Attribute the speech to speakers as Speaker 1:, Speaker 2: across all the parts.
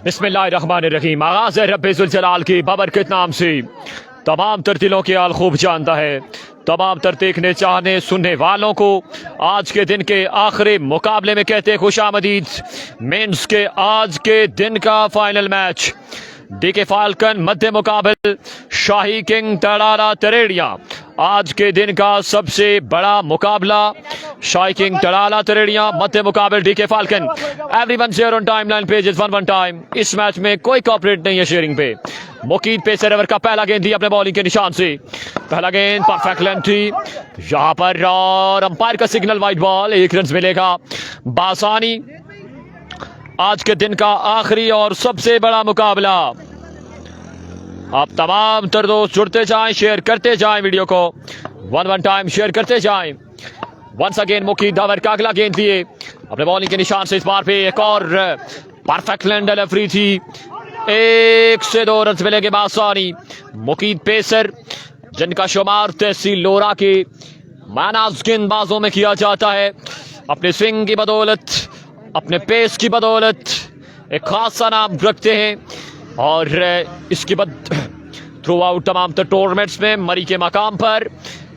Speaker 1: बिस्मिल्लाहिर्रहमानिर्रहीम। आगाज़ है रब्बे ज़ुल जलाल की बाबरकत नाम से। तमाम तर दिलों के हाल खूब जानता है। तमाम तर देखने चाहने सुनने वालों को आज के दिन के आखिरी मुकाबले में कहते हैं खुशामदीद। मेंस के आज के दिन का फाइनल मैच डीके फाल्कन मध्य मुकाबल शाही किंग तड़ाला तरेड़िया। आज के दिन का सबसे बड़ा मुकाबला शाही किंग तड़ाला तरेड़िया मध्य मुकाबल DK Falcon. Everyone share on timeline pages 1 time. इस मैच में कोई कॉपरेट नहीं है शेयरिंग पे। मुकीद पेसर ओवर का पहला गेंद दिया अपने बॉलिंग के निशान से। पहला गेंद परफेक्ट लेंथ थी यहां पर और अंपायर का सिग्नल वाइड बॉल। 1 रन मिलेगा बासानी। आज के दिन का आखिरी और सबसे बड़ा मुकाबला। आप तमाम तर दोस्त जुड़ते जाएं, शेयर करते जाएं वीडियो को 1 टाइम शेयर करते जाएं। वंस अगेन मुकीद ओवर का अगला गेंद दिए अपने बॉलिंग के निशान से। इस बार पे एक और परफेक्ट लैंड डिलीवरी थी। 1 से 2 रन मिलेंगे बासानी। मुकीद पेसर जिनका शुमार तहसील लोरा के मैनाज गेंदबाजों में किया जाता है, अपने स्विंग की बदौलत अपने पेस की बदौलत एक खासा नाम रखते हैं। और इसके बाद थ्रू आउट तमाम तर टूर्नामेंट्स में मरी के मकाम पर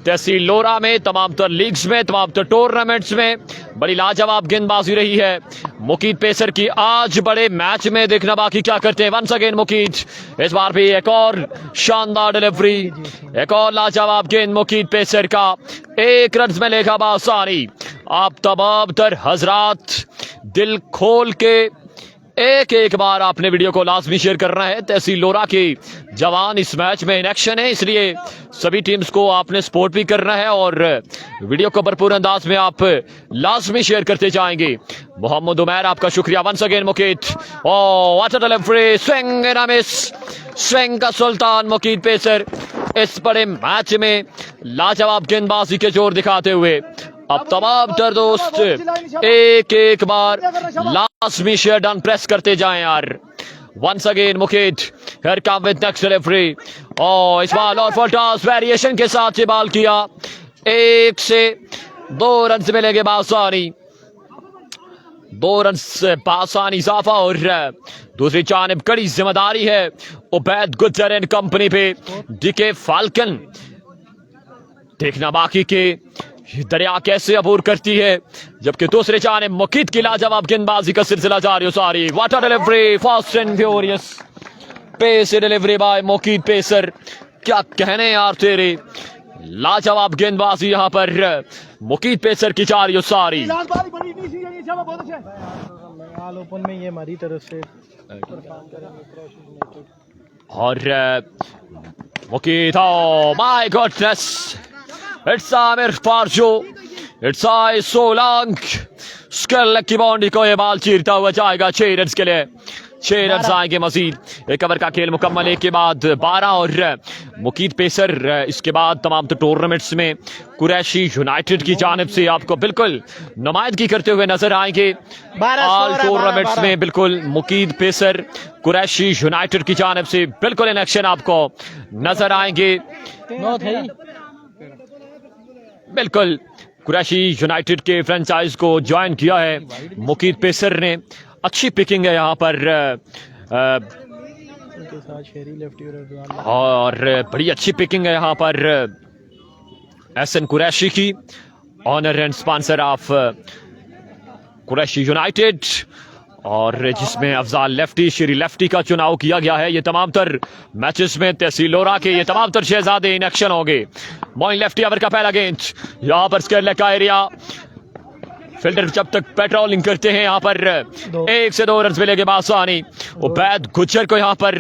Speaker 1: तहसील लोरा में तमाम तर लीग्स में तमाम तर टूर्नामेंट्स में बड़ी लाजवाब गेंदबाजी रही है मुकीद पेसर की। आज बड़े मैच में देखना बाकी क्या करते हैं। वंस अगेन मुकीद, इस बार भी एक और शानदार डिलीवरी, एक और लाजवाब गेंद मुकीद पेसर का। 1 रन में लेगा बासानी। आप तमाम तर हजरात दिल खोल के एक बार आपने वीडियो को लाजमी शेयर करना है। तहसील लोरा के जवान इस मैच में इन एक्शन है, इसलिए सभी टीम्स को आपने सपोर्ट भी करना है और वीडियो को भरपूर अंदाज में आप लाजमी शेयर करते जाएंगे। मोहम्मद उमैर आपका शुक्रिया। Once again Muqeed, what a delivery, swing and a miss. Swing का सुल्तान मुकीद पेसर इस बड़े मैच में लाजवाब गेंदबाजी के जोर दिखाते हुए अब तमाम तर दोस्त एक बार लाजमी शेयर डन प्रेस करते जाएं यार। Once again Muqeed, here come with next delivery. इस बार और फॉल्टास वेरिएशन के साथ ये बॉल किया। 1 से 2 रन मिलेंगे बासानी। 2 रन बासानी इजाफा। और दूसरी जानिब कड़ी जिम्मेदारी है उबैद गुज्जर एंड कंपनी पे। डीके फाल्कन देखना बाकी के दरिया कैसे अबूर करती है, जबकि दूसरे जानिब मुकीद की लाजवाब गेंदबाजी का सिलसिला जारी हो सारी। What a delivery, fast and furious pace delivery by Muqeed pacer. क्या कहने यार तेरे, लाजवाब गेंदबाजी यहां पर मुकीद पेसर की जारी हो सारी।
Speaker 2: ओपन में ये हमारी तरफ से
Speaker 1: और मुकीद, माय गॉडनेस, इट्स आमिर फारजो, इट्स आई सोलंग। स्केल की बाउंड्री को ये बाल चीरता हुआ जाएगा 6 रन के लिए। 6 रन आएंगे मजीद। 1 ओवर का खेल मुकम्मल, 1 के बाद 12। और मुकीद पेसर इसके बाद तमाम तो टूर्नामेंट्स में कुरैशी यूनाइटेड की जानिब से आपको बिल्कुल नुमाइंदगी करते हुए नजर आएंगे। ऑल टूर्नामेंट्स में बिल्कुल मुकीद पेसर कुरैशी यूनाइटेड की जानिब से बिल्कुल इन एक्शन आपको नजर आएंगे। बिल्कुल कुरैशी यूनाइटेड के फ्रेंचाइज को ज्वाइन किया है मुकीद पेसर ने। अच्छी पिकिंग है यहाँ पर और बड़ी अच्छी पिकिंग है यहाँ पर एहसन कुरैशी की, honour and sponsor of Qureshi United, और जिसमें अफजाल लेफ्टी श्री लेफ्टी का चुनाव किया गया है। ये तमाम तर मैचेस में तहसील लोरा के ये तमाम तर शहजादे इन एक्शन होंगे। मोइन लेफ्टी ओवर का पहला गेंद यहाँ पर स्क्वायर लेग का एरिया। फील्डर जब तक पेट्रोलिंग करते हैं यहाँ पर 1 से 2 रन मिलेंगे बासानी। उबैद गुज्जर को यहाँ पर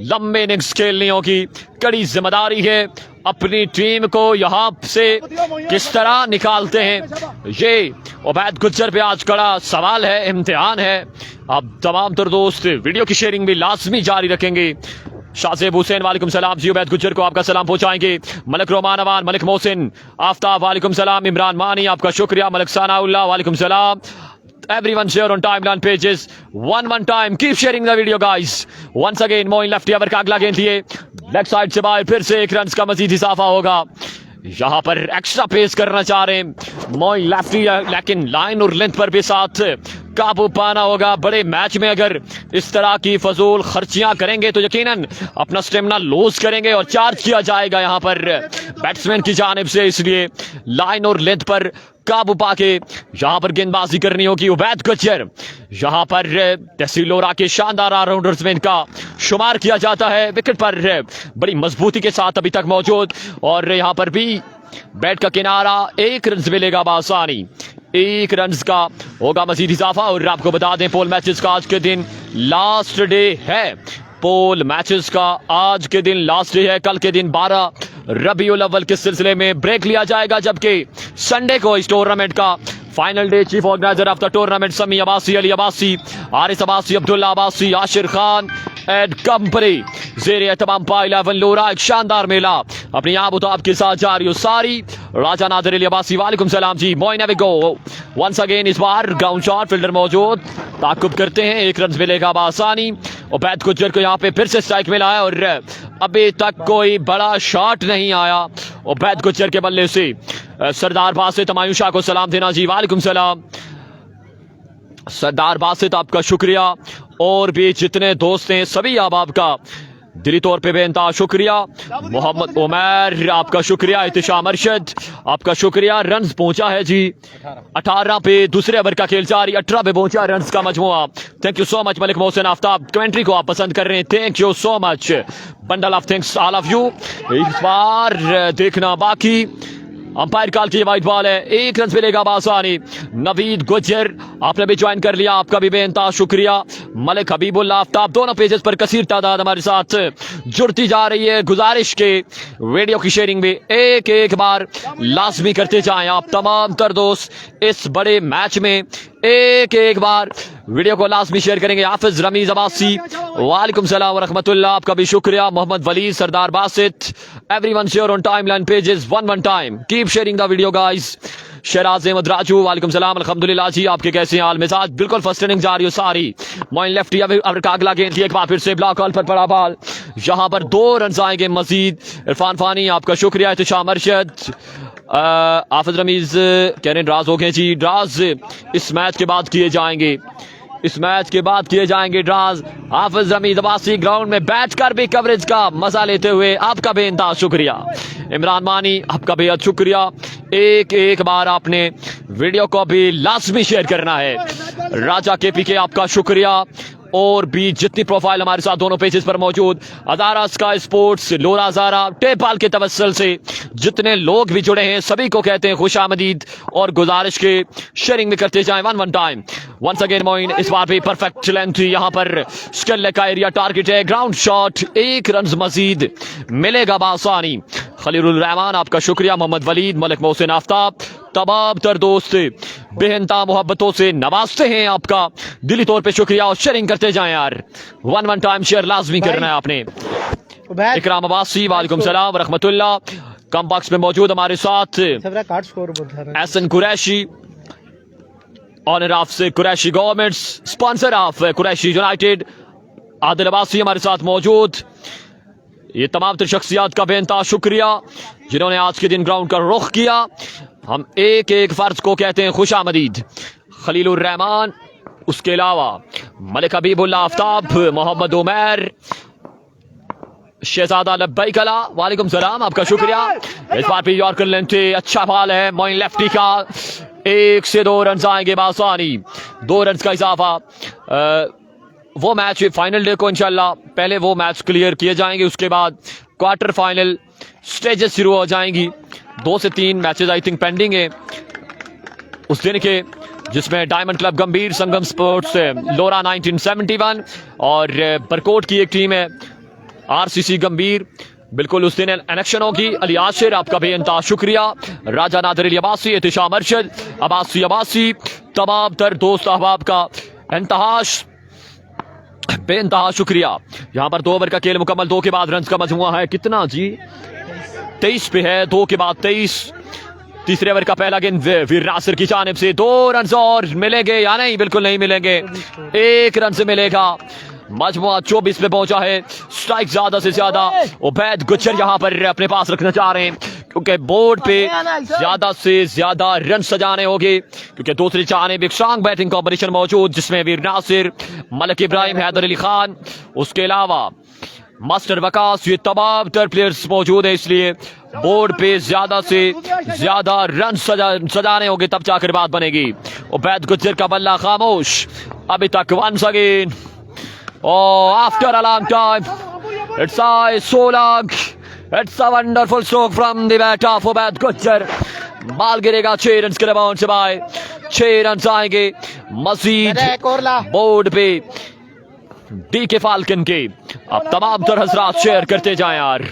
Speaker 1: लंबे इनिंग्स खेलनी होगी। कड़ी जिम्मेदारी है अपनी टीम को यहाँ से किस तरह निकालते हैं, ये उबैद गुज्जर पे आज कड़ा सवाल है, इम्तिहान है। अब तमाम तर दोस्त वीडियो की शेयरिंग भी लाजमी जारी रखेंगे। शाहजेब हुसैन वालेकुम सलाम जी, उबैद गुज्जर को आपका सलाम पहुंचाएंगे। मलिक रोमान अवान, मलिक मोहसिन आफ्ताब वालेकुम सलाम। इमरान मानी आपका शुक्रिया। मलिक सनाउल्लाह वालेकुम सलाम। Everyone share on timeline pages 1 time. Keep sharing the video guys. Once again Moin lefty over का अगला गेंद दिए लेग साइड से बाहर, फिर से 1 रन का मजीद इजाफा होगा। यहाँ पर एक्स्ट्रा पेस करना चाह रहे हैं मोइन लेफ्टी, लेकिन लाइन और लेंथ पर भी साथ काबू पाना होगा। बड़े मैच में अगर इस तरह की फजूल खर्चियां करेंगे तो यकीनन अपना स्टेमिना लूज करेंगे और चार्ज किया जाएगा यहाँ पर बैट्समैन की जानिब से, इसलिए लाइन और लेंथ पर काबू पाके यहाँ पर गेंदबाजी करनी होगी। उबैद गुज्जर यहाँ पर तहसील लोरा के शानदार ऑलराउंडर्स में इनका शुमार किया जाता है। विकेट पर बड़ी मजबूती के साथ अभी तक मौजूद, और यहाँ पर भी बैट का किनारा, 1 रन मिलेगा बासानी, 1 रन का होगा मजीद इजाफा। और आपको बता दें पोल मैचेस का आज के दिन लास्ट डे है, पोल मैचेस का आज के दिन लास्ट डे है। कल के दिन 12 रबीउल अव्वल के सिलसिले में ब्रेक लिया जाएगा, जबकि संडे को इस टूर्नामेंट का final day. Chief organiser of the tournament समी अब्बासी, अली अब्बासी, आरिस अब्बासी, अब्दुल्ला अब्बासी, आशिर खान एंड कंपनी, ज़ेरे तमाम पा 11 लोरा। एक शानदार मेला अपनी आबुताब के साथ जारी सारी। राजा नादिर अली अब्बासी, वालेकुम सलाम जी। मोइन गो वंस अगेन, इस बार ग्राउंड शॉट, फील्डर मौजूद, ताकुब करते हैं, 1 रन मिलेगा बासानी। उबैद गुज्जर को यहाँ पे फिर से स्ट्राइक मिला है और अभी तक कोई बड़ा शॉट नहीं आया उबैद गुज्जर के बल्ले से। सरदार बासित तमायूं शाह को सलाम देना जी, वालेकुम सलाम। सरदार बासित आपका शुक्रिया, और भी जितने दोस्त हैं सभी आप का दिली तौर पे बेनता शुक्रिया। मोहम्मद उमर आपका शुक्रिया, इत्तिशाम अरशद आपका शुक्रिया। रन्स पहुंचा है जी 18 पे, दूसरे ओवर का खेल जारी, 18 पे पहुंचा रन्स का मजमुआ। Thank you so much Malik Mohsin Aftab, commentary को आप पसंद कर रहे हैं, thank you so much, bundle of thanks all of you. इस बार देखना बाकी, अंपायर कॉल की वाइट बॉल है, 1 रन मिलेगा बासानी। नवीद गुज्जर आपने भी ज्वाइन कर लिया, आपका भी बेनता शुक्रिया। मलिक हबीबुल्लाह आफ्ताब, दोनों पेजेस पर कसीर तादाद हमारे साथ जुड़ती जा रही है। गुजारिश के वीडियो की शेयरिंग भी एक बार लाजमी करते जाएं आप तमाम तर दोस्त। इस बड़े मैच में एक बार वीडियो को लाजमी शेयर करेंगे। हाफिज रमीज अब्बासी, वालेकुम सलाम व रहमतुल्लाह, आपका भी शुक्रिया। Mohammad Wali, Sardar Basit, everyone share on timeline pages one time, keep sharing the video guys. Shahraj Ahmad Raju, वालेकुम सलाम, अल्हम्दुलिल्लाह जी, आपके कैसे हाल मिजाज? बिल्कुल फर्स्ट इनिंग जा रही हो सारी। मोइन लेफ्टी अब कागला गेंद थी, एक बार फिर से ब्लॉक कॉल पर पड़ा बॉल, यहाँ पर 2 रन आएंगे मजीद। इरफान फानी आपका शुक्रिया, इत्तिशाम अरशद, हाफिज रमीज कह रहे हैं ड्राज हो गए जी। ड्राज इस मैच के बाद किए जाएंगे, इस मैच के बाद किए जाएंगे ड्राज। हाफिज रमीज अब्बासी ग्राउंड में बैठ कर भी कवरेज का मजा लेते हुए आपका बेइंतहा शुक्रिया। इमरान मानी आपका बेहद शुक्रिया, एक बार आपने वीडियो को भी लाजमी शेयर करना है। राजा केपी के आपका शुक्रिया, और भी जितनी प्रोफाइल हमारे साथ दोनों पेजेस पर मौजूद, अदारा स्काई स्पोर्ट्स, लोरा ज़ारा, टेपाल के तवस्सल से जितने लोग भी जुड़े हैं सभी को कहते हैं खुश आमदीद, और गुजारिश के शेयरिंग भी करते जाएं one time. Once again Moin, इस बार भी परफेक्ट लेंथ, यहाँ पर स्किल का एरिया टारगेट है, ग्राउंड शॉट, 1 रन मजीद मिलेगा बासानी। खलीलुर रहमान आपका शुक्रिया। मोहम्मद वलीद, मलिक मोहसिन आफ्ताब, तमाम तर दोस्त बेहनता मोहब्बतों से नवाजते हैं, आपका दिली तौर पे शुक्रिया, और शेयरिंग करते जाएं यार, वन टाइम शेयर लाजमी करना है आपने। इकराम अब्बासी, वालेकुम सलाम रहमतुल्लाह, कम बॉक्स में मौजूद हमारे साथ एहसन कुरैशी, ऑनर ऑफ से Qureshi governments, sponsor of Qureshi United, Adil Abbasi हमारे साथ मौजूद। ये तमाम तर शख्सियात का बेनता शुक्रिया जिन्होंने आज के दिन ग्राउंड का रुख किया। हम एक फर्ज को कहते हैं खुश आमदीद। खलीलुर रहमान, उसके अलावा मलिक हबीबुल्लाह आफ्ताब, मोहम्मद उमर, शहजादा लब्बैक कला, वालेकुम सलाम, आपका शुक्रिया। इस बार भी यॉर्कर लेंथ, अच्छा बॉल है मोइन लेफ्टी का, 1 से 2 रन आएंगे बासानी, 2 रन का इजाफा। वो मैच फाइनल डे को इंशाल्लाह पहले वो मैच क्लियर किए जाएंगे, उसके बाद क्वार्टर फाइनल स्टेजेस शुरू हो जाएंगी। 2 से 3 मैचेस आई थिंक पेंडिंग है उस दिन के, जिसमें डायमंड क्लब गंभीर, संगम स्पोर्ट्स लोरा 1971 और बरकोट की एक टीम है RCC गंभीर, बिल्कुल उस दिन इलेक्शन होगी। अली आशिर आपका बेइंतहा शुक्रिया। राजा नादिर अली अब्बासी, इत्तिशाम अरशद, अब्बासी, तमाम तर दोस्त अहबाब का बेइंतहा शुक्रिया। यहाँ पर 2 ओवर का खेल मुकम्मल, 2 के बाद रन का मजमुआ है कितना जी, 23 पे है, 2 के बाद 23। तीसरे ओवर का पहला गेंद वीर नासिर की जानिब से, 2 रन और मिलेंगे या नहीं? बिल्कुल नहीं मिलेंगे, 1 रन से मिलेगा। मजमुआ 24 पे पहुंचा है, स्ट्राइक ज्यादा से ज्यादा उबैद गुज्जर यहाँ पर अपने पास रखना चाह रहे हैं। क्योंकि बोर्ड पे ज्यादा से ज्यादा रन सजाने होंगे, क्योंकि दूसरी जानिब एक स्ट्रॉन्ग बैटिंग कॉम्बिनेशन मौजूद जिसमें वीर नासिर, मलिक इब्राहिम, हैदर अली खान, उसके अलावा मास्टर वकास, ये तमाम तर प्लेयर्स मौजूद है। इसलिए बोर्ड पे ज्यादा से ज्यादा रन सजाने होंगे, तब जाकर बात बनेगी। उबैद गुज्जर का बल्ला खामोश अभी तक। Once again after a long time it's so long, it's a wonderful stroke from the bat of Ubaid Gujjar. बाल गिरेगा 6 रन के बाउंड से बाय, 6 रन आएंगे मजीद बोर्ड पे। डीके फाल्कन के अब तमाम तर हजरात शेयर करते जाएं यार,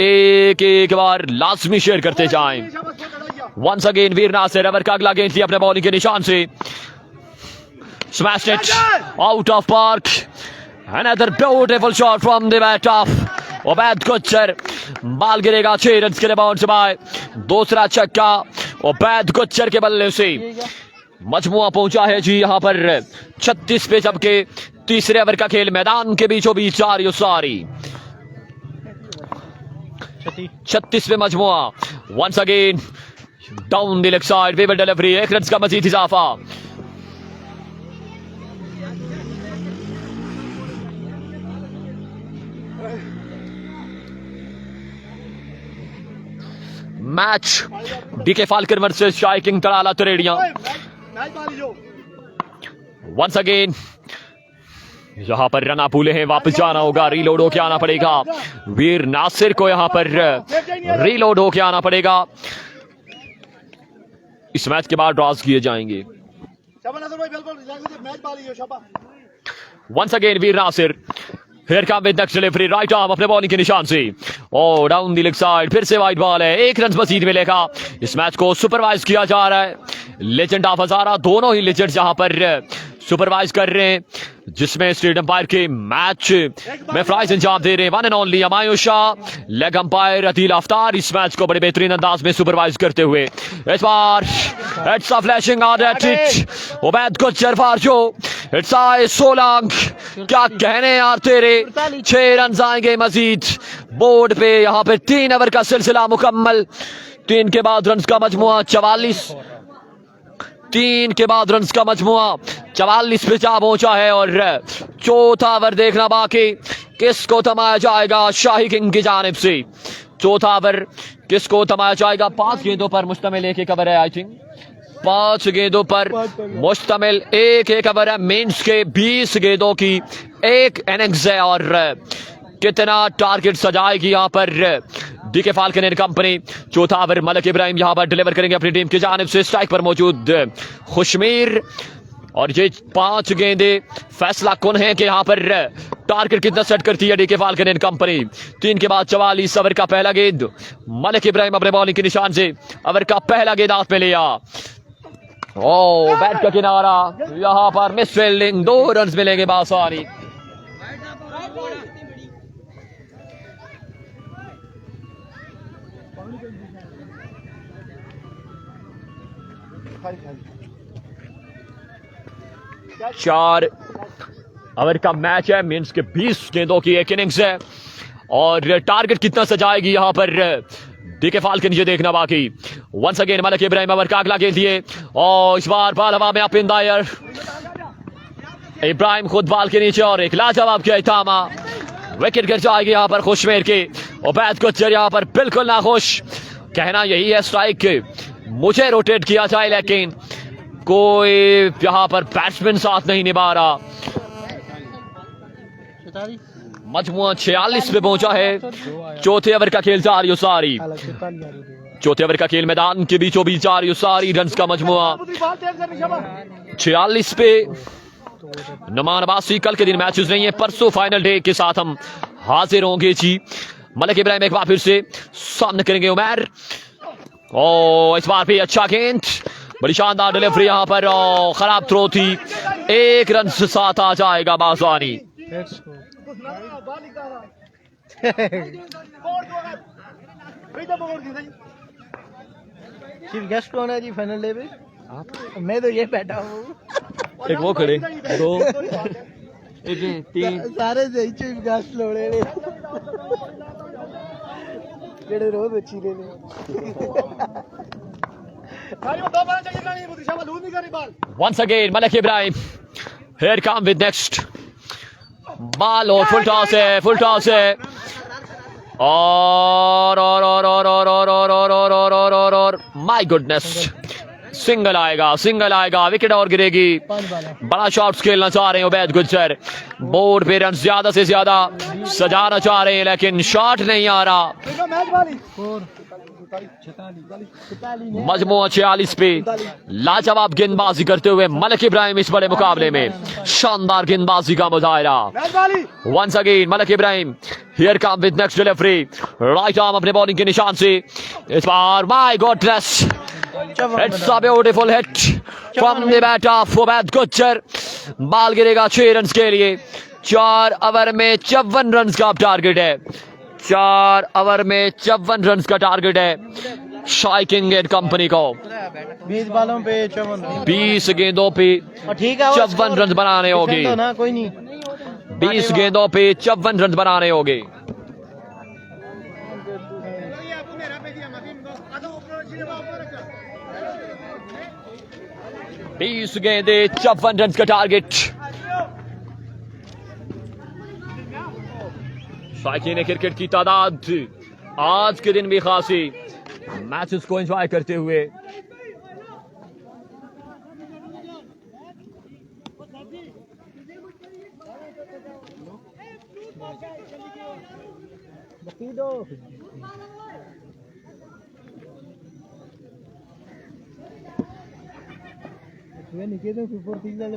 Speaker 1: एक एक बार लाजमी शेयर करते जाएं। Once again Veer Nasir over का अगला गेंद लिया अपने बॉलिंग के निशान से, smashed it out of park. Another beautiful shot from the bat of Ubaid Gujjar. बाल गिरेगा 6 रन के बाउंड से बाय, दूसरा छक्का उबैद गुज्जर के बल्ले से। मजमुआ पहुंचा है जी यहाँ पर 36 पे, जबकि तीसरे ओवर का खेल मैदान के बीचों बीच जारी सारी। 36 पे मजमुआ। Once again down the leg side, waver delivery, 1 run का मजीद इजाफा। Match DK Falcon versus Shahi king Tarala Taredia. Once again यहां पर रन भूले हैं, वापस जाना होगा, रीलोड होके आना पड़ेगा। वीर नासिर को यहां पर रीलोड होके आना पड़ेगा। इस मैच के बाद ड्रॉज किए जाएंगे। Once again Veer Nasir, here come with next delivery, right arm अपने बॉलिंग के निशान से और डाउन द लेग साइड, फिर से वाइड बॉल है, 1 रन मजीद मिलेगा। इस मैच को सुपरवाइज किया जा रहा है लेजेंड ऑफ हजारा, दोनों ही लेजेंड्स यहां पर सुपरवाइज कर रहे हैं, जिसमें स्टेट अंपायर के मैच में प्राइज अंजाम दे रहे हैं वन एंड ओनली अमायुष शाह, लेग अंपायर अदील अफ्तार इस मैच को बड़े बेहतरीन अंदाज में सुपरवाइज करते हुए। इस बार it's a flashing on at it Ubaid Gujjar four जो इट्स so long, क्या कहने यार तेरे। 6 रन आएंगे मजीद बोर्ड पे। यहाँ पे 3 ओवर का सिलसिला मुकम्मल, 3 के बाद रन का मजमुआ 44, 3 के बाद रन का मजमुआ 44 पे जा पहुंचा है और चौथा ओवर देखना बाकी, किसको थमाया जाएगा शाही किंग की जानिब से। चौथा ओवर किसको थमाया जाएगा। 5 गेंदों पर मुश्तमिल एक ओवर है, आई थिंक 5 गेंदों पर मुश्तमिल एक ओवर है। मीन्स के 20 गेंदों की एक इनिंग्स है और कितना टारगेट सजाएगी यहाँ पर डीके फाल्कन एंड कंपनी। चौथा ओवर मलिक इब्राहिम यहाँ पर डिलीवर करेंगे अपनी टीम की जानिब से। स्ट्राइक पर मौजूद खुशमीर और ये 5 गेंदे फैसला कौन है कि यहाँ पर टारगेट कितना सेट करती है डीके फाल्कन एंड कंपनी। 3 के बाद 44 ओवर का पहला गेंद मलिक इब्राहिम अपने बॉलिंग के निशान से ओवर का पहला गेंद हाथ में लिया। ओ बैट का किनारा, यहाँ पर मिस फील्डिंग, 2 रन मिलेंगे बासानी। चार ओवर का मैच है, मीन्स के 20 गेंदों की एक इनिंग्स है और टारगेट कितना सजाएगी यहाँ पर डीके फाल्कन, ये देखना बाकी। Once again Malik Ibrahim over का अगला गेंद दिए और इस बार बाल हवा में up in the air. Ibrahim खुद बाल के नीचे और एक लाजवाब किया इतामा, विकेट गिर जाएगी यहाँ पर खुशमेर के। उबैद गुज्जर यहाँ पर बिल्कुल ना खुश, कहना यही है स्ट्राइक मुझे रोटेट किया जाए, लेकिन कोई यहाँ पर बैट्समैन साथ नहीं निभा रहा। मजमुआ 46 पे पहुंचा है। चौथे ओवर का खेल जारी सारी, चौथे ओवर का खेल मैदान के बीचों बीच जारी सारी। रन का मजमुआ 46 पे। नुमान अब्बासी कल के दिन मैचेस नहीं है, परसों फाइनल डे के साथ हम हाजिर होंगे जी। मलिक इब्राहिम एक बार फिर से सामने करेंगे उमर, और इस बार भी अच्छा गेंद, बड़ी शानदार डिलीवरी यहाँ पर, खराब थ्रो थी, 1 रन से साथ आ जाएगा बासानी।
Speaker 2: चीफ गेस्ट कौन है जी फाइनल डे पे? मैं तो ये बैठा हूँ।
Speaker 1: एक वो खड़े, 2 1 3
Speaker 2: सारे चीफ गेस्ट लोड़े। जेड़े रोज अच्छी ले ले
Speaker 1: Once again, Malik Ibrahim. Here come with next. Ball और full toss है, full toss है. और my goodness. सिंगल आएगा, विकेट और गिरेगी. बड़ा शॉट्स खेलना चाह रहे हैं उबैद गुज्जर. बोर्ड पे रन ज्यादा से ज्यादा सजाना चाह रहे हैं, लेकिन शॉट नहीं आ रहा. मजमू 46 पे लाजवाब गेंदबाजी करते हुए मलिक इब्राहिम इस बड़े मुकाबले में शानदार गेंदबाजी का मुजाहिरा. Once again Malik Ibrahim. Here come with next delivery. Right arm अपने बॉलिंग के निशान से इस बार. My goodness, it's a beautiful hit from the bat of Ubaid Gujjar. Ball गिरेगा 6 रन के लिए. 4 ओवर में 54 रन का टारगेट है. 4 ओवर में 54 रन का टारगेट है शाई किंग एंड कंपनी को.
Speaker 2: 20 बालों पे 54,
Speaker 1: 20 गेंदों पे
Speaker 2: ठीक है
Speaker 1: 54 रन बनाने होंगे.
Speaker 2: ना कोई नहीं.
Speaker 1: 20 गेंदों पे 54 रन बनाने होंगे. बीस गेंदे 54 रन का टारगेट. शायकीन क्रिकेट की तादाद आज के दिन भी खासी मैचेस को एंजॉय करते हुए.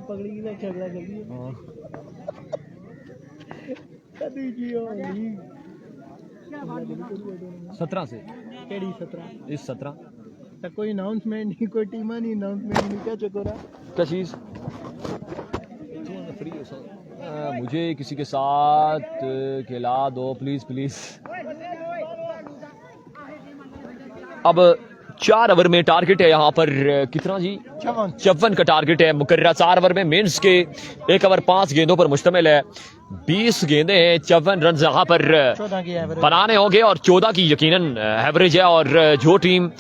Speaker 2: पकड़ी की झगड़ा कर दिया.
Speaker 1: 17 से
Speaker 2: केड़ी 17
Speaker 1: इस 17
Speaker 2: तक कोई अनाउंसमेंट नहीं, कोई टीम नहीं अनाउंसमेंट नहीं. क्या चक्कर है?
Speaker 1: क्या चीज? मुझे किसी के साथ खिला दो प्लीज प्लीज. अब 4 ओवर में टारगेट है यहाँ पर कितना जी? 54 का टारगेट है मुकर्रर 4 ओवर में. मेंस के 1 ओवर 5 गेंदों पर मुश्तमिल है. 20 गेंदे हैं, 54 रन यहाँ पर बनाने होंगे और 14 की यकीनन एवरेज है. और जो टीम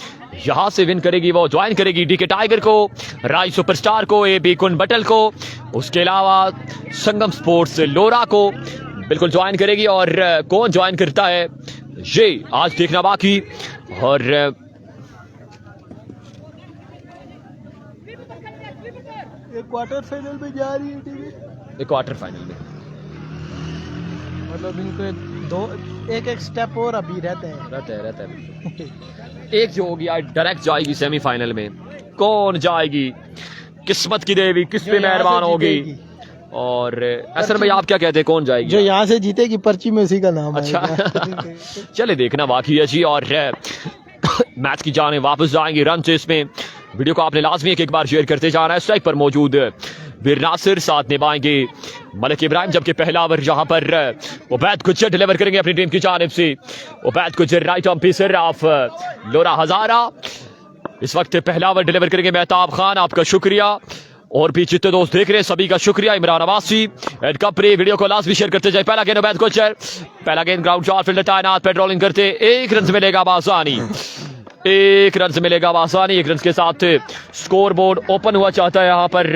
Speaker 1: यहाँ से विन करेगी वो ज्वाइन करेगी डीके टाइगर को, राय सुपरस्टार को, AB कुन बटल को, उसके अलावा संगम स्पोर्ट्स लोरा को बिल्कुल ज्वाइन करेगी. और कौन ज्वाइन करता है ये आज देखना बाकी. और
Speaker 2: क्वार्टर फाइनल में जा रही है टीम.
Speaker 1: क्वार्टर फाइनल में
Speaker 2: मतलब इनको एक स्टेप और अभी रहते हैं.
Speaker 1: एक जो होगी आज डायरेक्ट जाएगी सेमीफाइनल में. कौन जाएगी? किस्मत की देवी किस पे मेहरबान होगी. और असल में आप क्या कहते हैं कौन जाएगी?
Speaker 2: जो यहाँ से जीतेगी पर्ची में उसी का नाम.
Speaker 1: अच्छा चले देखना बाकी है जी. और मैच की जाने वापस जाएंगे रन से. इसमें वीडियो को आपने लाजमी एक बार शेयर करते जाना है. स्ट्राइक पर मौजूद वीर नासिर, साथ निभाएंगे मलिक इब्राहिम. जबकि पहला ओवर जहां पर उबैद गुज्जर डिलीवर करेंगे अपनी टीम की जानिब से. Ubaid Gujjar right arm pacer of Lora Hazara. इस वक्त पहला ओवर डिलीवर करेंगे मेहताब खान. आपका शुक्रिया. और भी जितने दोस्त देख रहे हैं सभी का शुक्रिया. इमरान अब्बासी एड कपरी वीडियो को लाजमी शेयर करते जाए. पहला गेंद उबैद गुज्जर, पहला गेंद ग्राउंड शॉट फील्डर तैनात पेट्रोलिंग करते. 1 रन से मिलेगा बासानी. 1 रन से मिलेगा बासानी. 1 रन के साथ स्कोर बोर्ड ओपन हुआ चाहता है यहाँ पर.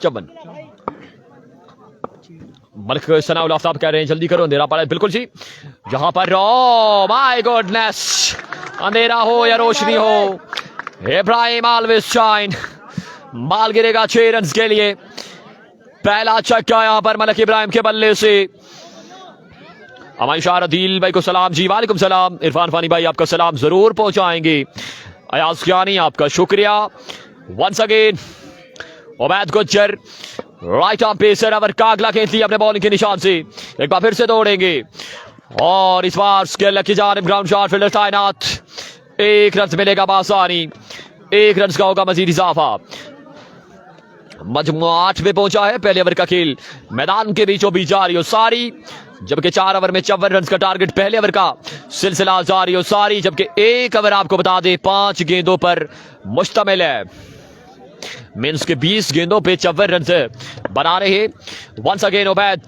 Speaker 1: चबन मलिक सनाउल आफ्ताब कह रहे हैं जल्दी करो अंधेरा पड़ा है. बिल्कुल जी. यहाँ पर ओ माय गॉडनेस, अंधेरा हो या रोशनी हो, इब्राहिम ऑलवेज शाइन. बाल गिरेगा 6 रन के लिए. पहला छक्का यहाँ पर मलिक इब्राहिम के बल्ले से. हमारे शार अदील भाई को सलाम जी. वालेकुम सलाम. इरफान फानी भाई आपका सलाम जरूर पहुंचाएंगे. अयाज कियानी आपका शुक्रिया. Once again Ubaid Gujjar right arm pacer. Over का अगला गेंद लिया अपने बॉलिंग के निशान से. एक बार फिर से दौड़ेंगे और इस बार स्केल की जानिब ग्राउंड शॉट फील्डर तैनात. 1 रन मिलेगा बासानी. 1 रन का होगा मजीद इजाफा. मजमू 8 पे पहुंचा है. पहले ओवर का खेल मैदान के बीचों बीच जा रही हो. सारी जबकि 4 ओवर में 54 रन का टारगेट पहले ओवर का सिलसिला जारी और सारी, जबकि एक ओवर आपको बता दें 5 गेंदों पर मुश्तमिल है। मीन्स के 20 गेंदों पे 54 रन बना रहे। वंस अगेन उबैद,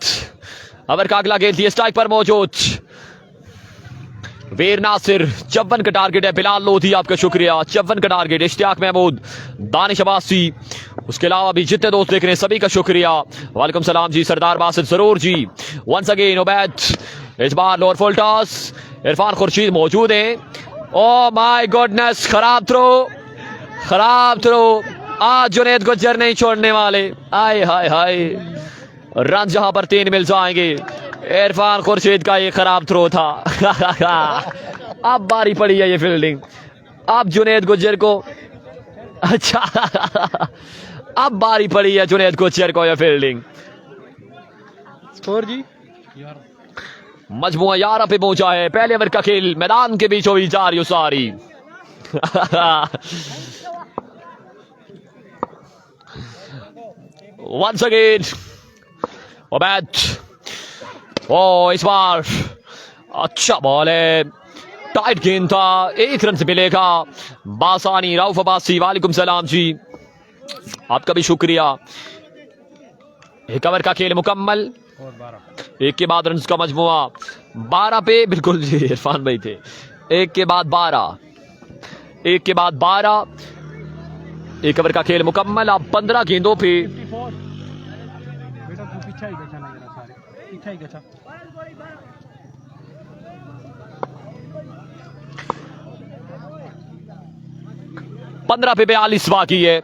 Speaker 1: ओवर का अगला गेंद स्ट्राइक पर मौजूद वीर नासिर। 54 का टारगेट है। बिलाल लोधी आपका शुक्रिया। 54 का टारगेट। इश्तियाक महमूद, दानिश अब्बासी, उसके अलावा भी जितने दोस्त देख रहे हैं सभी का शुक्रिया। वालेकुम सलाम जी। सरदार बासित जरूर जी। वंस अगेन उबैद, इस बार lower full toss. Irfan Khurshid मौजूद है। ओ माय गॉडनेस, खराब थ्रो। आज जुनैद गुज्जर नहीं छोड़ने वाले। आए हाय हाय, रन जहां पर 3 मिल जाएंगे। इरफान खुर्शीद का ये खराब थ्रो था। अब बारी पड़ी है ये फील्डिंग। अब जुनैद गुज्जर को, अच्छा अब बारी पड़ी है जुनैद गुज्जर को ये फील्डिंग।
Speaker 2: स्कोर जी
Speaker 1: मजमुआ 11 पे पहुंचा है। पहले ओवर का खेल मैदान के बीचों बीच जारी सारी। वंस अगेन उबैद, ओ इस बार अच्छा बॉल है। टाइट गेंद था, 1 रन से मिलेगा बासानी। रऊफ अब्बासी, वालेकुम सलाम जी, आपका भी शुक्रिया। एक ओवर का खेल मुकम्मल। एक के बाद रन का मजमुआ 12 पे। बिल्कुल जी, इरफान भाई थे। एक के बाद 12। एक ओवर का खेल मुकम्मल। अब 15 गेंदों पे 15 पे 42 बाकी है।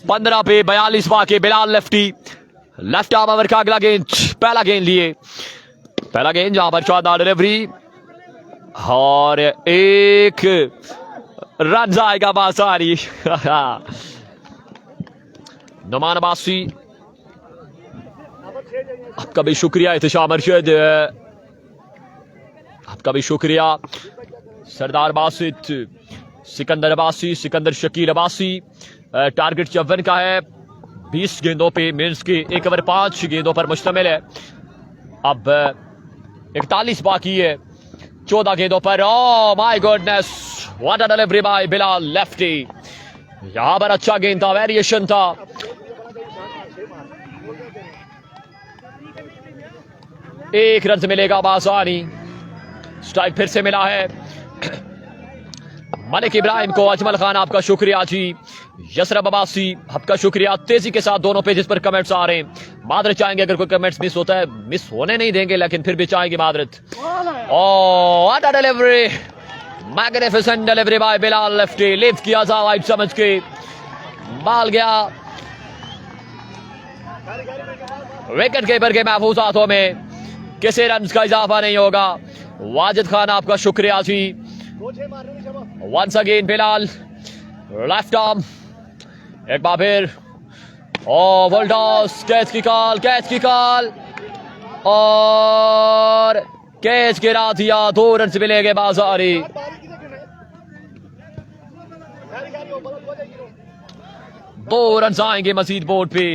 Speaker 1: 15 पे 42 बाकी। बिलाल लेफ्ट आर्म ओवर का अगला गेंद। पहला गेंद जहां पर शानदार डिलीवरी और 1 रन जाएगा बासारी। नुमान अब्बासी, आपका भी शुक्रिया। एहतिशाम अरशद, आपका भी शुक्रिया। सरदार बासित, सिकंदर अब्बासी, सिकंदर शकील अब्बासी। टारगेट 54 का है। 20 गेंदों पे, मीन्स के 1 ओवर 5 गेंदों पर मुश्तमिल है। अब 41 बाकी है 14 गेंदों पर। Oh my goodness, what a delivery by Bilal lefty. यहां पर अच्छा गेंद था, वेरिएशन था। एक रन से मिलेगा बासानी। स्ट्राइक फिर से मिला है मलिक इब्राहिम को। अजमल खान, आपका शुक्रिया जी। यसरब अब्बासी, आपका शुक्रिया। तेजी के साथ दोनों पेजेस पर कमेंट्स आ रहे हैं। मादरत चाहेंगे अगर कोई कमेंट्स मिस होता है, मिस होने नहीं देंगे, लेकिन फिर भी चाहेंगे मादरत। Oh what a delivery, magnificent delivery by Bilal lefty. Lift किया था वाइड समझ के, बाल गया विकेट कीपर के महफूज हाथों में। किसी रन का इजाफा नहीं होगा। वाजिद खान, आपका शुक्रिया जी। Once again Bilal left arm, एक बार फिर। ओ फुल टॉस, कैच की कॉल और कैच गिरा दिया। 2 रन से मिलेंगे बासारी। 2 रन आएंगे मजीद बोर्ड पे।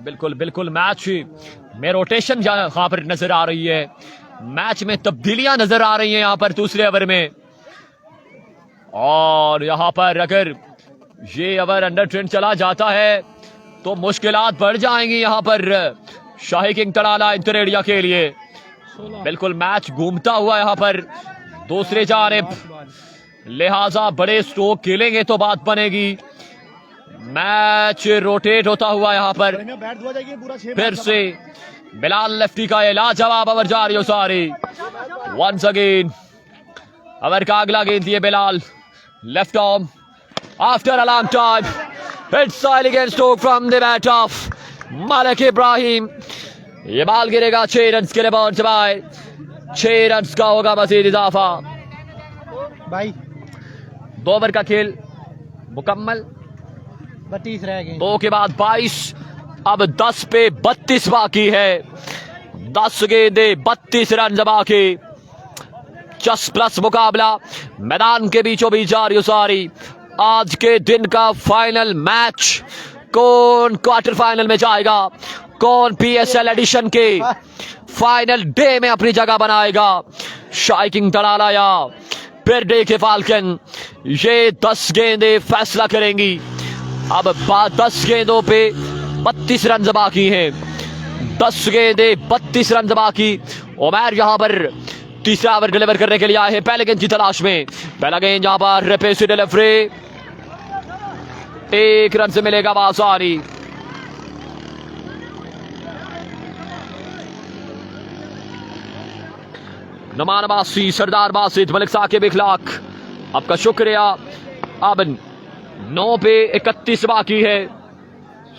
Speaker 1: बिल्कुल मैच में रोटेशन यहां पर नजर आ रही है। मैच में तब्दीलियां नजर आ रही हैं यहां पर दूसरे ओवर में। और यहां पर अगर ये ओवर अंडर ट्रेंड चला जाता है तो मुश्किलात बढ़ जाएंगी यहां पर शाही किंग तड़ाला इंतरेडिया के लिए। बिल्कुल मैच घूमता हुआ यहां पर दूसरे जानिब, लिहाजा बड़े स्ट्रोक खेलेंगे तो बात बनेगी। मैच रोटेट होता हुआ यहां पर फिर से बिलाल लेफ्टी का ये लाजवाब ओवर जारी हो सारी। वंस अगेन ओवर का अगला गेंद दिए Bilal left arm after a long time. It's elegant stroke from the bat of Malik Ibrahim. ये बाल गिरेगा 6 रन के लिए बाउंस बाय। 6 रन का होगा मजीद इजाफा
Speaker 2: भाई।
Speaker 1: 2 ओवर का खेल मुकम्मल।
Speaker 2: 32 रह गए।
Speaker 1: 2 के बाद 22। अब 10 पे 32 बाकी है। 10 गेंदे 32 रन बाकी। 10 प्लस मुकाबला मैदान के बीचों बीच जारी सारी। आज के दिन का फाइनल मैच, कौन क्वार्टर फाइनल में जाएगा, कौन PSL एडिशन के फाइनल डे में अपनी जगह बनाएगा, शाइकिंग तड़ाला या फिर डे के फाल्कन, ये 10 गेंदें फैसला करेंगी। अब 10 गेंदों पे 32 रन बाकी हैं, 10 गेंदें 32 रन बाकी। उमैर यहां पर तीसरा ओवर डिलीवर करने के लिए आए हैं पहले गेंद की तलाश में। पहला गेंद यहां पर रेपेसी डिलीवरी, 1 रन से मिलेगा बासानी। नमान बासी, सरदार बासित, मलिक साकिब इखलाक, आपका शुक्रिया। अब 9 पे 31 बाकी है,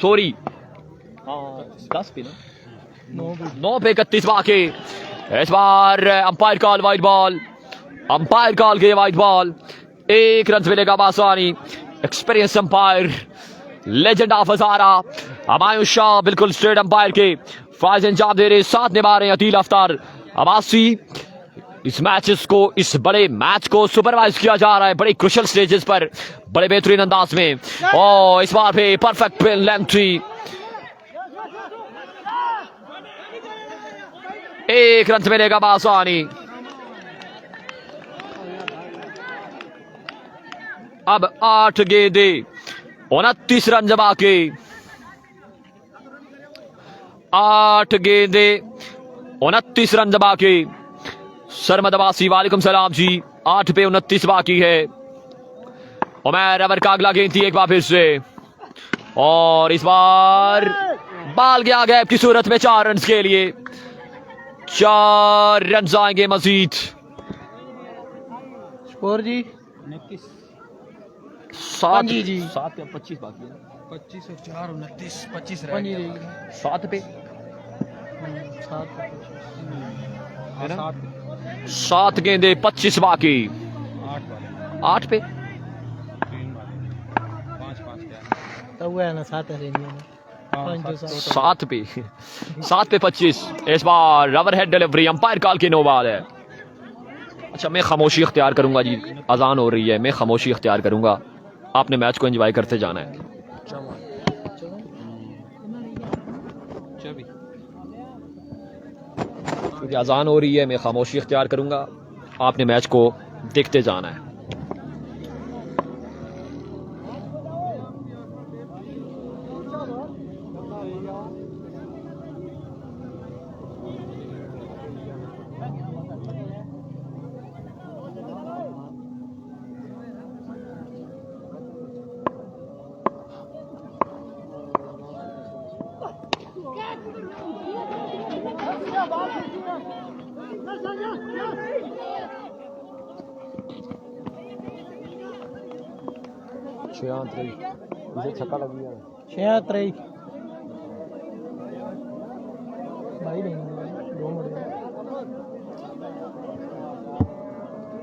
Speaker 1: सॉरी 10 पे 9 पे 31 बाकी। इस बार umpire call wide ball, umpire call के वाइड बॉल, 1 रन से मिलेगा बासानी। Experience umpire, legend of Hazara Humayun Shah बिल्कुल स्ट्रेट अंपायर के फाइज अंजाम दे रहे, साथ निभा रहे अदील अफ्तार अब्बासी। इस मैचेस को, इस बड़े मैच को सुपरवाइज किया जा रहा है बड़े क्रुशियल स्टेजेस पर, बड़े बेहतरीन अंदाज में। और इस बार भी परफेक्ट लेंथी, 1 रन से मिलेगा बासानी। अब 8 गेंदे 29 रन बाकी, 8 गेंदे 29 रन बाकी। सरमद अब्बासी, वालेकुम सलाम जी। 8 पे 29 बाकी है। उमैर अमर का अगला गेंद थी एक बार फिर से, और इस बार बाल गया गैप की सूरत में 4 रन के लिए, 4 रन आएंगे मजीद।
Speaker 2: स्कोर जी
Speaker 1: 7
Speaker 2: जी
Speaker 1: 7 पे 25 बाकी है,
Speaker 2: 25 और 4 29 25 रह गया।
Speaker 1: 7 पे 7 गेंदे 25 बाकी, 8 पे
Speaker 2: तो हुआ है ना 7 है
Speaker 1: 7 पे 25। इस बार rubber head delivery, umpire call की नो बॉल है। अच्छा, मैं खामोशी इख्तियार करूंगा जी, अजान हो रही है, मैं खामोशी इख्तियार करूंगा, आपने मैच को एंजॉय करते जाना है। क्योंकि अजान हो रही है, मैं खामोशी इख्तियार करूंगा, आपने मैच को देखते जाना है। छक्का लग गया
Speaker 2: 6 भाई नहीं 2 मुड़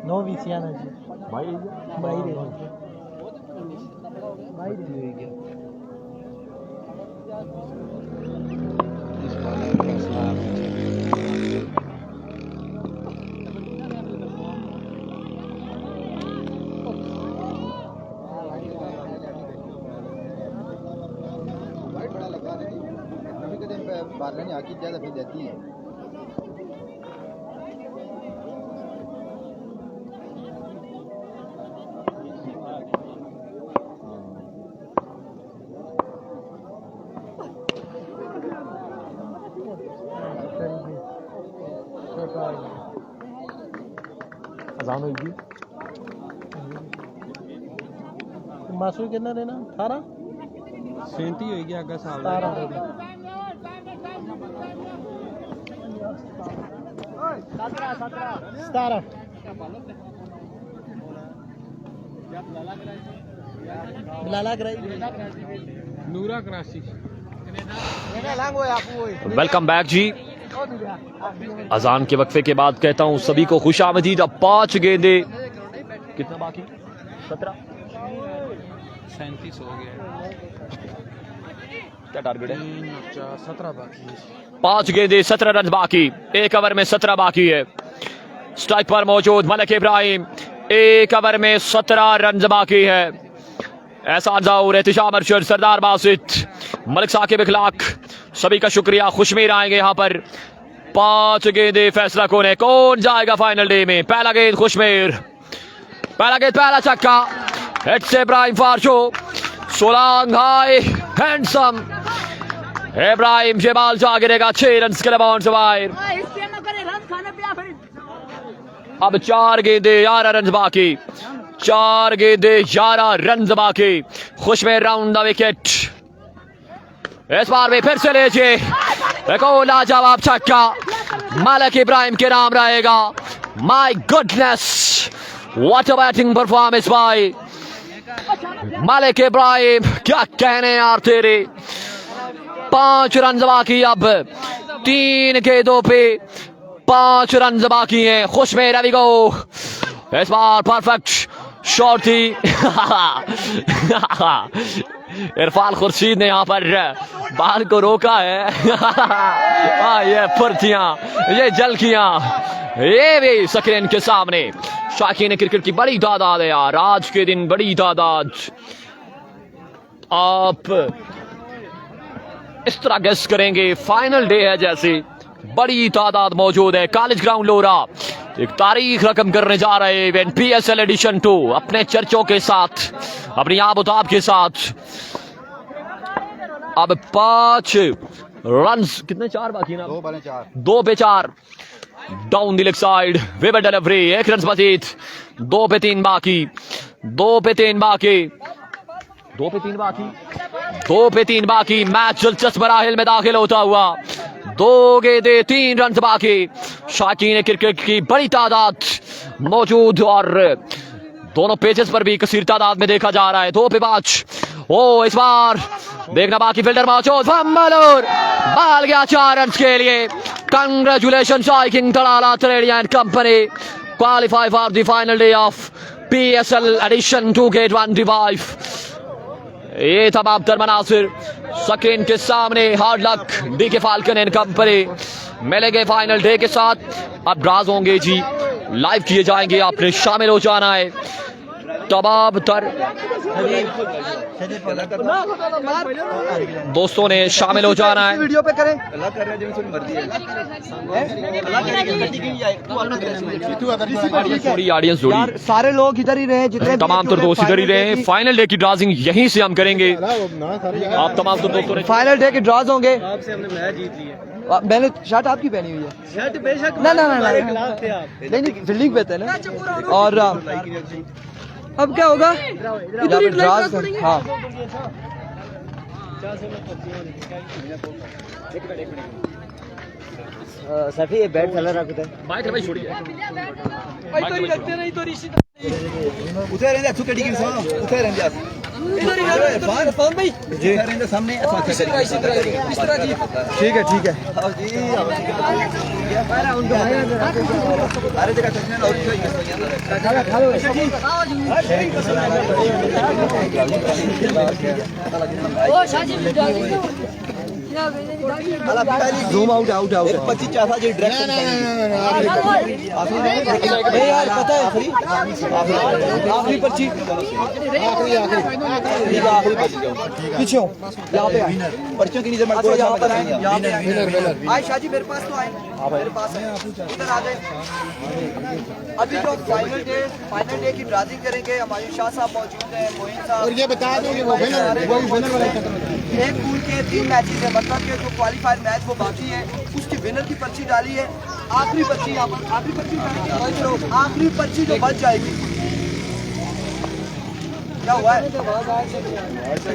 Speaker 2: 9 विसियाना जी
Speaker 1: भाई
Speaker 2: भाई रे भाई रे
Speaker 3: बारह आकी ज्यादा फिर जाती है।
Speaker 1: अजान होगी,
Speaker 2: मासू कितना देना 18
Speaker 3: 37 होगी आगे साल
Speaker 2: 17 बिलाला कराई
Speaker 3: नूरा कराची।
Speaker 1: वेलकम बैक जी। अजान के वक्फे के बाद कहता हूं सभी को खुशामदीद। अब 5 गेंदे, कितना बाकी? 17
Speaker 3: 37 हो गया।
Speaker 1: क्या टारगेट है?
Speaker 3: 17 बाकी।
Speaker 1: 5 गेंदे 17 रन बाकी, 1 ओवर में 17 बाकी है। स्ट्राइक पर मौजूद मलिक इब्राहिम, 1 ओवर में 17 रन बाकी है। एहसान ज़ाऊर, एहतिशाम अरशद, सरदार बासित, मलिक साकिब इखलाक, सभी का शुक्रिया। खुशमीर आएंगे यहाँ पर। 5 गेंदे फैसला कौन है, कौन जाएगा फाइनल डे में। पहला गेंद खुशमीर, पहला गेंद, पहला छक्का, हिट से इब्राहिम फारशो। सोलांग हाई हैंडसम इब्राहिम, ये बाल जा गिरेगा 6 रन के लिए बाउंड से बाहर। अब 4 गेंदे 11 रन बाकी, 4 गेंदे 11 रन बाकी। खुशमेर राउंड द विकेट। इस बार भी फिर से लीजिए एक और लाजवाब छक्का, मलिक इब्राहिम के नाम रहेगा। My goodness, what a batting performance by Malik Ibrahim, क्या कहने यार तेरे। 5 रन बाकी, अब 3 गेंदों पे 5 रन बाकी हैं। खुशमेर रवि को इस बार परफेक्ट शॉट थी। इरफान खुर्शीद ने यहाँ पर बाल को रोका है। ये फुर्तियां, ये जलकियां, ये भी स्क्रीन के सामने। शाकीन क्रिकेट की बड़ी तादाद है यार, आज के दिन बड़ी तादाद। आप इस तरह गेस करेंगे फाइनल डे है जैसे, बड़ी तादाद मौजूद है। कॉलेज ग्राउंड लोरा एक तारीख रकम करने जा रहे हैं इवेंट PSL एडिशन 2 अपने चर्चों के साथ, अपनी आबोताब के साथ। अब 5 रन, कितने 4 बाकी ना, 2 पे 4। Down the leg side, waver delivery, 1 run मजीद, 2 पे 3 बाकी, 2 पे 3 बाकी, 2 पे 3 बाकी, 2 पे 3 बाकी। मैच दिलचस्प मराहिल में दाखिल होता हुआ, 2 गेंदे 3 रन बाकी। शाकीन क्रिकेट की बड़ी तादाद मौजूद और दोनों पेजेस पर भी कसीर तादाद में देखा जा रहा है। 2 पे 5। ओ इस बार देखना बाकी, फील्डर मौजूद, फंबल और बाल गया 4 रन के लिए। Congratulation Shahi king Tarala Taredia and company, qualify for the final day of PSL edition 2K25। ये तमाम तर मनासिर स्क्रीन के सामने। Hard luck DK Falcon and company मिलेंगे फाइनल डे के साथ। अब ड्राज होंगे जी, लाइव किए जाएंगे, आपने शामिल हो जाना है। तमाम तर दोस्तों ने शामिल हो जाना है।
Speaker 2: वीडियो पे करें।
Speaker 1: पूरी ऑडियंस जुड़ी,
Speaker 2: सारे लोग इधर ही रहे, जितने
Speaker 1: तमाम तर दोस्त इधर ही रहे। फाइनल डे की ड्राजिंग यहीं से हम करेंगे। आप तमाम तर दोस्तों ने
Speaker 2: फाइनल डे के ड्रॉज होंगे।
Speaker 3: आपसे हमने मैच जीत ली है।
Speaker 2: मैंने शर्ट आपकी पहनी हुई है।
Speaker 3: शर्ट बेशक
Speaker 2: ना ना ना
Speaker 3: हमारे खिलाफ थे आप।
Speaker 2: नहीं, फील्डिंग पे थे ना। और अब क्या होगा, इधर ही ड्रॉज। हाँ,
Speaker 4: सफी ये बैट चला रखते हैं।
Speaker 1: माइक भाई छोड़िए।
Speaker 2: उधर रहने अच्छू कड़ी की साहब, उधर रहने आप इधर ही रहने फोन भाई जी रहने सामने अच्छा इस तरह की। ठीक है ठीक है जी। अरे जगह चलने और
Speaker 5: ओ Shaji
Speaker 2: zoom out out out 25 चासा जी डायरेक्ट नहीं यार, पता है आखिरी पर्ची, आखिरी पर्ची पीछे यहाँ पे पर्चियों की नीचे मत यहाँ पर आए शाजी मेरे पास तो आए, मेरे पास इधर आ गए। अभी जो फाइनल डे की ड्राजिंग करेंगे, हमारे शाह साहब मौजूद हैं, मोइन साहब। और ये बता दो कि वो एक पूल के 3 मैचेस है, मतलब कि जो क्वालिफायर मैच वो बाकी है, उसकी विनर की पर्ची डाली है। आखिरी पर्ची यहाँ पर, आखिरी पर्ची जो बच जाएगी। क्या हुआ है?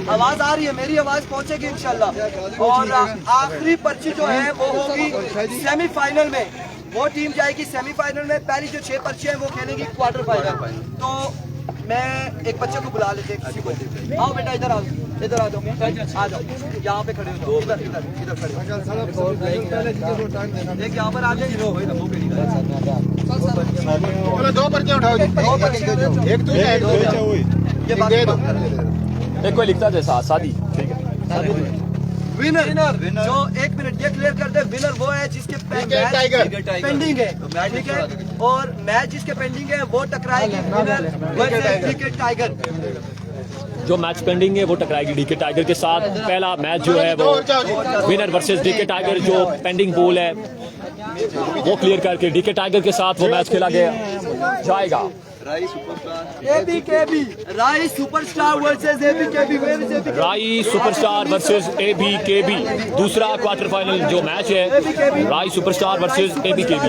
Speaker 2: आवाज आ रही है, मेरी आवाज पहुंचेगी इंशाल्लाह। और आखिरी पर्ची जो है वो होगी सेमीफाइनल में, वो टीम जाएगी सेमीफाइनल में। पहली जो 6 पर्चियां हैं वो खेलेंगी क्वार्टर फाइनल। तो मैं एक बच्चे को बुला लेते, किसी को। आओ बेटा इधर आओ, इधर आ जाओ, आ जाओ, यहाँ पे खड़े हो, इधर इधर इधर खड़े एक यहाँ पर आ जाए। 2 पर्चियां उठाओ, 2 पर्चियां, एक तो ये बात
Speaker 1: एक कोई लिखता जैसा शादी। ठीक है,
Speaker 2: विनर जो 1 मिनट ये क्लियर कर दे, विनर वो है जिसके पेंडिंग है, ठीक है, और मैच जिसके पेंडिंग है वो टकराएगी विनर वर्सेस क्रिकेट टाइगर।
Speaker 1: जो मैच पेंडिंग है वो टकराएगी डीके टाइगर के साथ। पहला मैच जो है वो विनर वर्सेस डीके टाइगर, जो पेंडिंग पोल है वो क्लियर करके डीके टाइगर के साथ वो मैच खेला गया जाएगा।
Speaker 2: ABKB राई सुपरस्टार वर्सेस ABKB।
Speaker 1: राई सुपरस्टार वर्सेस ABKB दूसरा क्वार्टर फाइनल जो मैच है, राई सुपरस्टार वर्सेस ABKB।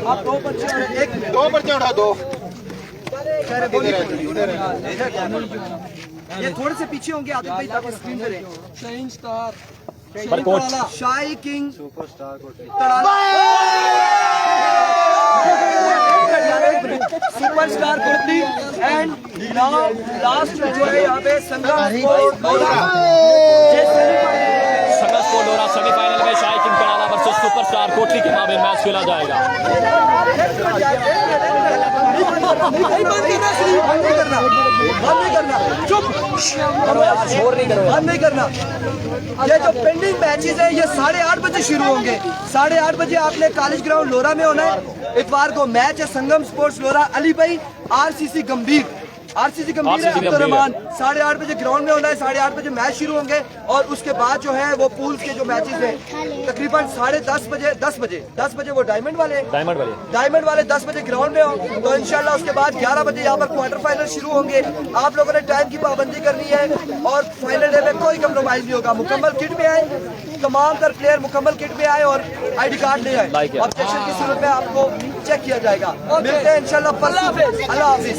Speaker 2: आप दो पर्चे उठा दो। ये थोड़े से पीछे होंगे आदित्य भाई ताकि स्क्रीन पे रहे। शाइन स्टार
Speaker 1: पर coach
Speaker 2: shahi king superstar Kotli and now last जो है यहाँ पे संगम स्पोर्ट
Speaker 1: लोरा सेमीफाइनल में शाही किंग कराला वर्सेस सुपरस्टार कोटली के मामले मैच खेला जाएगा।
Speaker 2: बंद नहीं करना। ये जो पेंडिंग मैचेस है ये 8:30 बजे शुरू होंगे। 8:30 बजे आपने कॉलेज ग्राउंड लोरा में होना है। इतवार को मैच है संगम स्पोर्ट्स लोरा अली भाई RCC गंभीर है अब्दुर्रहमान। 8:30 बजे ग्राउंड में होना है। 8:30 बजे मैच शुरू होंगे और उसके बाद जो है वो पूल्स के जो मैचेस हैं तकरीबन 10:30 बजे वो डायमंड वाले 10 बजे ग्राउंड में हो तो इंशाल्लाह उसके बाद 11 बजे यहाँ पर क्वार्टर फाइनल शुरू होंगे। आप लोगों ने टाइम की पाबंदी करनी है और फाइनल डे में कोई कम्प्रोमाइज नहीं होगा। मुकम्मल किट में आए, तमाम तर प्लेयर मुकम्मल किट में आए और ID कार्ड ले आए। ऑब्जेक्शन की सूरत में आपको चेक किया जाएगा। मिलते हैं इंशाल्लाह। अल्लाह हाफिज।